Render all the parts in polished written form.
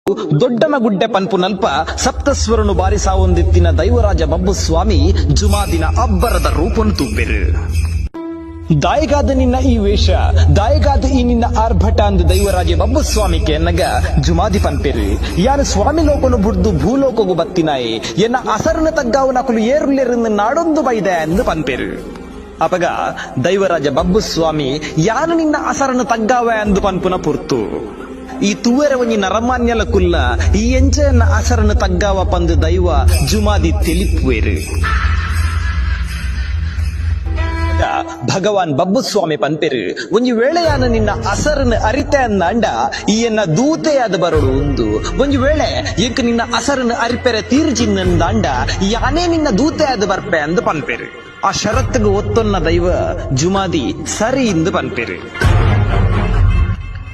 ದೊಡ್ಡನಗುಡ್ಡೆ ಪನ್ಪು ನಲ್ಪ ಸಪ್ತಸ್ವರನು ಬಾರಿಸ ಒಂದಿತ್ತಿನ ದೈವರಾಜ ಬಬ್ಬು ಸ್ವಾಮಿ ಜುಮಾದಿನ ಅಬ್ಬರದ ರೂಪನು ತೂಪೆರು. ದಾಯಗಾದ ನಿನ್ನ ಈ ವೇಷ ದಾಯಗಾದ ಈ ನಿನ್ನ ಆರ್ಭಟ ಅಂದು ದೈವರಾಜ ಬಬ್ಬು ಸ್ವಾಮಿಗೆ ಎನ್ನಗ ಜುಮಾದಿ ಪನ್ಪೆರು. ಯಾನು ಸ್ವಾಮಿ ಲೋಕನು ಬುಡ್ದು ಭೂಲೋಕಗು ಬತ್ತಿನಾಯೆ ಎನ್ನ ಅಸರನ ತಗ್ಗಾವು ನಕಲು ಏರುಲೆರನ್ನು ನಾಡೊಂದು ಬೈದೆ ಎಂದು ಪನ್ಪೆರು. ಅಪಗ ದೈವರಾಜ ಬಬ್ಬು ಸ್ವಾಮಿ ಯಾನು ನಿನ್ನ ಅಸರನ ತಗ್ಗಾವ ಎಂದು ಪನ್ಪುನ ಪುರ್ತು ಈ ತೂವೆರ ಒಂಜಿ ನರಮಾನ್ಯಲ ಕುಲ್ಲ ಈ ಎಂಚನ ಅಸರನ ತಗ್ಗಾವ ಪಂದು ದೈವ ಜುಮಾದಿ ತಿಳಿಪುವೆರು. ಭಗವಾನ್ ಬಬ್ಬು ಸ್ವಾಮಿ ಪನ್ಪೆರು ಒಂಜಿ ವೇಳೆಯಾನ ನಿನ್ನ ಅಸರನ್ನು ಅರಿತೆ ಅಂದಾಂಡ ಈ ಎನ್ನ ದೂತೆಯಾದ ಬರೋಡು ಒಂದು ಒಂಜಿ ವೇಳೆ ಎಂಕ್ ನಿನ್ನ ಅಸರನ್ನು ಅರಿಪೆರೆ ತೀರ್ಜಿನ್ನಂದಾಂಡ ಯಾನೇ ನಿನ್ನ ದೂತೆಯಾದ ಬರ್ಪೆ ಅಂದು ಪನ್ಪೆರು. ಆ ಷರತ್ತಿಗೆ ಒತ್ತೊನ್ನ ದೈವ ಜುಮಾದಿ ಸರಿ ಇಂದು ಪನ್ಪೆರು.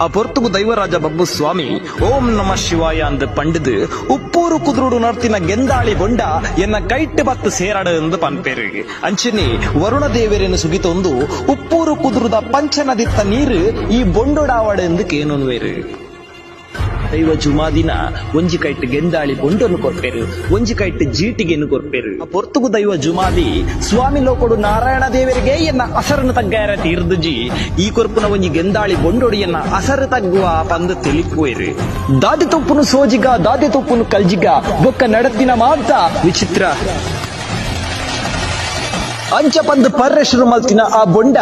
ಆ ಪೊರ್ತುಗು ದೈವರಾಜ ಬಬ್ಬು ಸ್ವಾಮಿ ಓಂ ನಮ ಶಿವಾಯ ಅಂದು ಪಂಡಿದು ಉಪ್ಪೂರು ಕುದುರುಡು ನರ್ತಿನ ಗೆಂದಾಳಿ ಬೊಂಡ ಎನ್ನ ಕೈಟ್ಟು ಬತ್ತು ಸೇರಾಡು ಎಂದು ಪನ್ಪೇರು. ಅಂಚನೆ ವರುಣ ದೇವರನ್ನು ಸುಗಿತೊಂದು ಉಪ್ಪೂರು ಕುದುರುದ ಪಂಚನದಿತ್ತ ನೀರು ಈ ಬೊಂಡೊಡಾವಡು ಎಂದು ಕೇನುವೇರು. ದೈವ ಜುಮಾದಿನ ಒಂಜಿ ಕೈಟ್ ಗೆಂದಾಳಿ ಬೊಂಡನ್ನು ಕೊರ್ಪೆರು, ಒಂಜಿ ಕೈಟ್ ಜೀಟಿಗೆನ್ನು ಕೊರ್ಪೆರು. ಆ ಪೊರ್ತುಗು ದೈವ ಜುಮಾದಿ ಸ್ವಾಮಿ ಲೋಕೊಡು ನಾರಾಯಣ ದೇವರಿಗೆ ಎನ್ನ ಅಸರನ್ನು ತಗ್ಗಾರ ತೀರ್ದುಜಿ ಈ ಕೊರ್ಪುನ ಒಂಜಿ ಗೆಂದಾಳಿ ಬೊಂಡೊಡು ಎನ್ನ ಅಸರು ತಗ್ಗುವ ಪಂದು ತಿಳಿಪುವೆರು. ದಾದಿ ತುಪ್ಪುನು ಸೋಜಿಗ ದಾದಿ ತುಪ್ಪುನು ಕಲ್ಜಿಗ ಬೊಕ್ಕ ನಡತಿನ ಮಾತ ವಿಚಿತ್ರ ಅಂಚ ಪಂದು ಪರ್ರೆಶರು ಮಲ್ತಿನ ಆ ಬೊಂಡ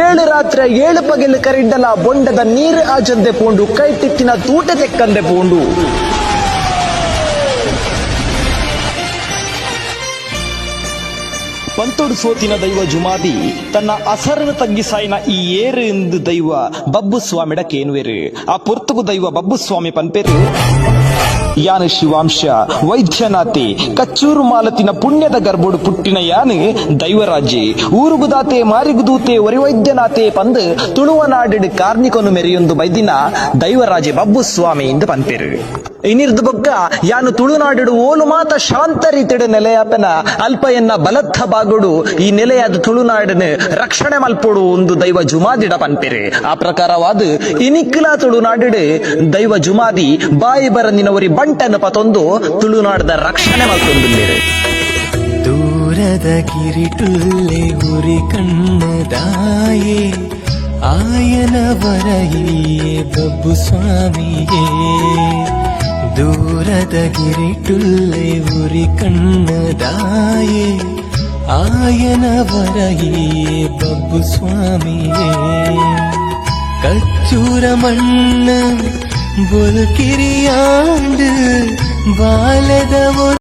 7 ರಾತ್ರಿ 7 ಪಗೆಲು ಕರಿಡ್ಡಲ ಆ ಬೊಂಡದ ನೀರು ಆಚಂದೆ ಪೋಂಡು ಕೈಟಿತ್ತಿನ ತೂಟ ತೆಕ್ಕಂದೆ ಪೋಂಡು ಪಂತೋಡು ಸೋತಿನ ದೈವ ಜುಮಾದಿ ತನ್ನ ಅಸರನ್ನು ತಗ್ಗಿಸಾಯಿನ ಈ ಏರು ಎಂದು ದೈವ ಬಬ್ಬು ಸ್ವಾಮಿಡ ಕೇನುವೆರು. ಆ ಪೊರ್ತುಗು ದೈವ ಬಬ್ಬು ಸ್ವಾಮಿ ಪನ್ಪೆರು ಯಾನು ಶಿವಾಂಶ ವೈದ್ಯನಾಥೆ ಕಚ್ಚೂರು ಮಾಲತಿನ ಪುಣ್ಯದ ಗರ್ಭೋಡು ಪುಟ್ಟಿನ ಯಾನು ದೈವರಾಜೆ ಊರುಗುದಾತೆ ಮಾರಿಗುದೂತೆ ವರಿವೈದ್ಯನಾಥೆ ಪಂದು ತುಳುವ ನಾಡಿಡು ಕಾರ್ನಿಕೊನು ಮೆರೆಯೊಂದು ಬೈದಿನ ದೈವರಾಜೆ ಬಬ್ಬು ಸ್ವಾಮಿ ಎಂದು ಪನ್ಪೆರು. ಇನಿರ್ದು ಬೊಕ್ಕ ಯಾನು ತುಳುನಾಡಿಡು ಓಲು ಮಾತ ಶಾಂತ ರೀತಿಡು ನೆಲೆಯಾಪನ ಅಲ್ಪ ಎನ್ನ ಬಲತ್ತ ಬಾಗುಡು ಈ ನೆಲೆಯಾದ ತುಳುನಾಡನ್ನು ರಕ್ಷಣೆ ಮಲ್ಪೋಡು ಒಂದು ದೈವ ಜುಮಾದಿಡ ಪನ್ಪೆರೆ. ಆ ಪ್ರಕಾರವಾದ ಇನಿಕ್ಲ ತುಳುನಾಡಿಡು ದೈವ ಜುಮಾದಿ ಬಾಯಿ ಬರನಿನವರಿ ಬಂಟನ್ನು ಪತೊಂದು ತುಳುನಾಡದ ರಕ್ಷಣೆ ಮಲ್ಪೊಂದುಲ್ಲೇರು. ದೂರದ ಕಿರಿಟುಲ್ಲೆ ಗುರಿ ಕಣ್ಣದಾಯೇ ಆಯನವರಹಿಯೇ ಬಬ್ಬು ಸ್ವಾಮಿಯೇ ದೂರದ ಗಿರಿಟುಲ್ಲೆ ಉರಿ ಕಣ್ಣದಾಯೇ ಆಯನವರಹಿಯೇ ಬಬ್ಬು ಸ್ವಾಮಿಯೇ ಕಚ್ಚೂರ ಮಣ್ಣ ಬೊಲ್ಕಿರಿಯಾಂಡು ಬಾಲದ